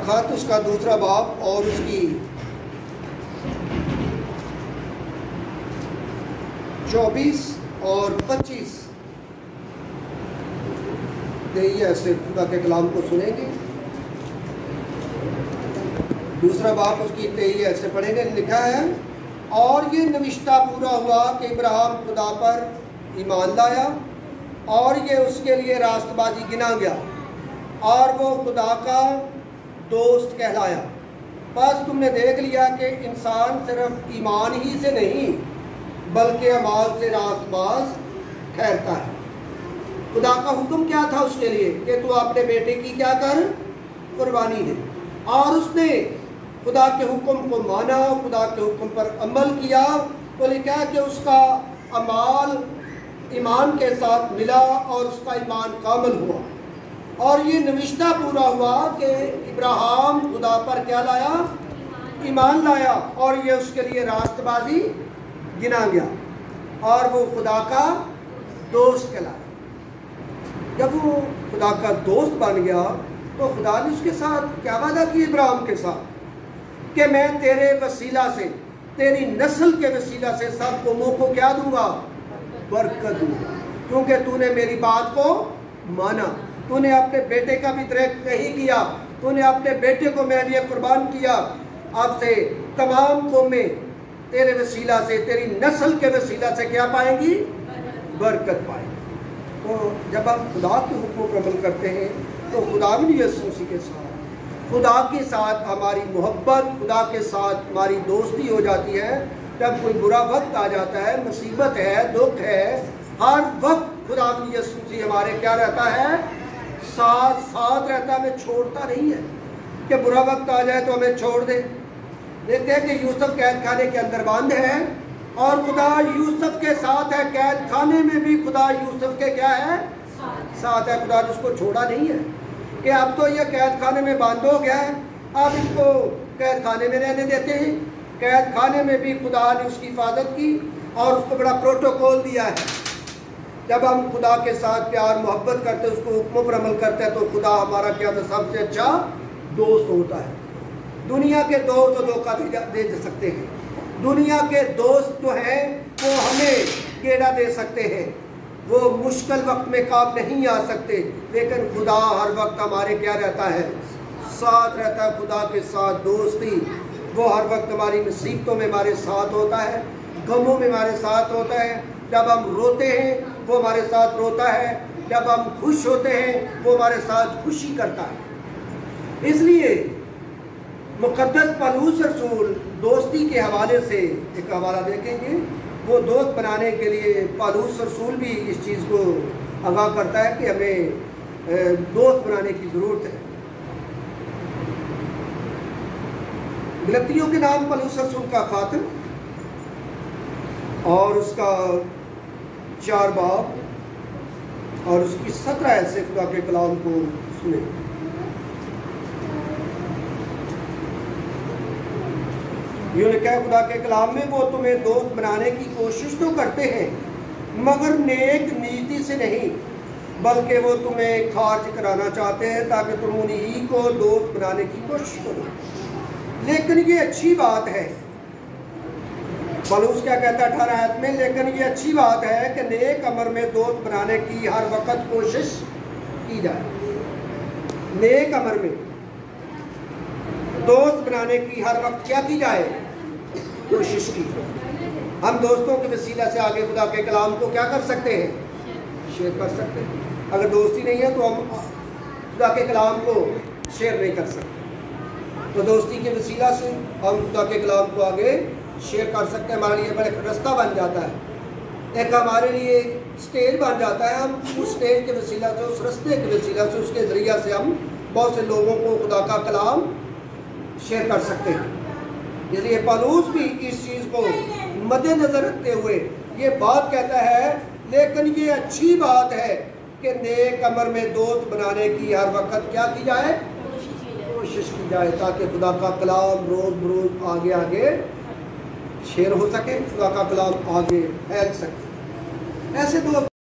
خط اس کا دوسرا باب اور اس کی 24 اور 25 ایسے خدا کے کلام کو سنیں گے. دوسرا باب اس کی 23 ایسے پڑھیں گے. لکھا ہے اور یہ نوشتہ پورا ہوا کہ ابراہیم خدا پر ایمان لایا اور یہ اس کے لیے راست بازی گنا گیا اور وہ خدا کا دوست کہلایا. بس تم نے دیکھ لیا کہ انسان صرف ایمان ہی سے نہیں بلکہ اعمال سے راست باز ٹھہرتا ہے. خدا کا حکم کیا تھا اس کے لیے کہ تو اپنے بیٹے کی کیا کر قربانی دے, اور اس نے خدا کے حکم کو مانا, خدا کے حکم پر عمل کیا. تو لکھا کہ اس کا اعمال ایمان کے ساتھ ملا اور اس کا ایمان کامل ہوا. اور یہ نوشتہ پورا ہوا کہ ابراہیم خدا پر کیا لایا, ایمان لایا, اور یہ اس کے لیے راست بازی گنا گیا اور وہ خدا کا دوست کہلایا. جب وہ خدا کا دوست بن گیا تو خدا نے اس کے ساتھ کیا وعدہ کیا ابراہیم کے ساتھ کہ میں تیرے وسیلہ سے, تیری نسل کے وسیلہ سے سب قوموں کو کیا دوں گا, برکت دوں گا, کیونکہ تو نے میری بات کو مانا, تو نے اپنے بیٹے کا بھی درخت نہیں کیا, تو نے اپنے بیٹے کو میرے لیے قربان کیا. اب سے تمام قومیں تیرے وسیلہ سے, تیری نسل کے وسیلہ سے کیا پائیں گی, برکت پائیں گی. تو جب ہم خدا کے حکم پر عمل کرتے ہیں تو خدا بھی یسوع مسیح کے ساتھ, خدا کے ساتھ ہماری محبت, خدا کے ساتھ ہماری دوستی ہو جاتی ہے. جب کوئی برا وقت آ جاتا ہے, مصیبت ہے, دکھ ہے, ہر وقت خدا بھی یسوع مسیح ہمارے کیا رہتا ہے, ساتھ رہتا ہے, ہمیں چھوڑتا نہیں ہے کہ برا وقت آ جائے تو ہمیں چھوڑ دے. دیکھتے ہیں کہ یوسف قید خانے کے اندر بند ہے اور خدا یوسف کے ساتھ ہے. قید خانے میں بھی خدا یوسف کے کیا ہے, ساتھ ہے. خدا نے اس کو چھوڑا نہیں ہے کہ اب تو یہ قید خانے میں بند ہو گیا ہے, اب اس کو قید خانے میں رہنے دیتے ہیں. قید خانے میں بھی خدا نے اس کی حفاظت کی اور اس کو بڑا پروٹوکول دیا ہے. جب ہم خدا کے ساتھ پیار محبت کرتے, اس کو حکموں پر عمل کرتے ہیں تو خدا ہمارا کیا تھا, سب سے اچھا دوست ہوتا ہے. دنیا کے دوست تو دھوکہ دے سکتے ہیں, دنیا کے دوست جو ہیں وہ ہمیں گیڑا دے سکتے ہیں, وہ مشکل وقت میں کام نہیں آ سکتے, لیکن خدا ہر وقت ہمارے کیا رہتا ہے, ساتھ رہتا ہے. خدا کے ساتھ دوستی, وہ ہر وقت ہماری مصیبتوں میں ہمارے ساتھ ہوتا ہے, غموں میں ہمارے ساتھ ہوتا ہے. جب ہم روتے ہیں وہ ہمارے ساتھ روتا ہے, جب ہم خوش ہوتے ہیں وہ ہمارے ساتھ خوشی کرتا ہے. اس لیے مقدس پالوس رسول دوستی کے حوالے سے ایک حوالہ دیکھیں گے. وہ دوست بنانے کے لیے پالوس رسول بھی اس چیز کو آگاہ کرتا ہے کہ ہمیں دوست بنانے کی ضرورت ہے. غلطیوں کے نام پالوس رسول کا خاتم اور اس کا 4 باب اور اس کی 17 ایسے خدا کے کلام کو سنیں. یہ لکھا ہے خدا کے کلام میں, وہ تمہیں دوست بنانے کی کوشش تو کرتے ہیں مگر نیک نیتی سے نہیں, بلکہ وہ تمہیں خارج کرانا چاہتے ہیں تاکہ تم انہی کو دوست بنانے کی کوشش کرو. لیکن یہ اچھی بات ہے, پالوس کیا کہتا ہے 18 آیت میں, لیکن یہ اچھی بات ہے کہ نیک امر میں دوست بنانے کی ہر وقت کوشش کی جائے. نیک امر میں دوست بنانے کی ہر وقت کیا کی جائے, کوشش کی جائے. ہم دوستوں کے وسیلہ سے آگے خدا کے کلام کو کیا کر سکتے ہیں, شیئر کر سکتے ہیں. اگر دوستی نہیں ہے تو ہم خدا کے کلام کو شیئر نہیں کر سکتے. تو دوستی کے وسیلہ سے ہم خدا کے کلام کو آگے شیئر کر سکتے ہیں. ہمارے لیے بڑا ایک رستہ بن جاتا ہے, ایک ہمارے لیے اسٹیج بن جاتا ہے. ہم اس اسٹیج کے وسیلہ سے, اس رستے کے وسیلہ سے, اس کے ذریعہ سے ہم بہت سے لوگوں کو خدا کا کلام شیئر کر سکتے ہیں. اس لیے پالوس بھی اس چیز کو مد نظر رکھتے ہوئے یہ بات کہتا ہے, لیکن یہ اچھی بات ہے کہ نیک امر میں دوست بنانے کی ہر وقت کیا کی جائے, کوشش کی جائے, تاکہ خدا کا کلام روز بروز آگے آگے شیئر ہو سکے, خدا کا کلام آگے پھیل سکے. ایسے دوست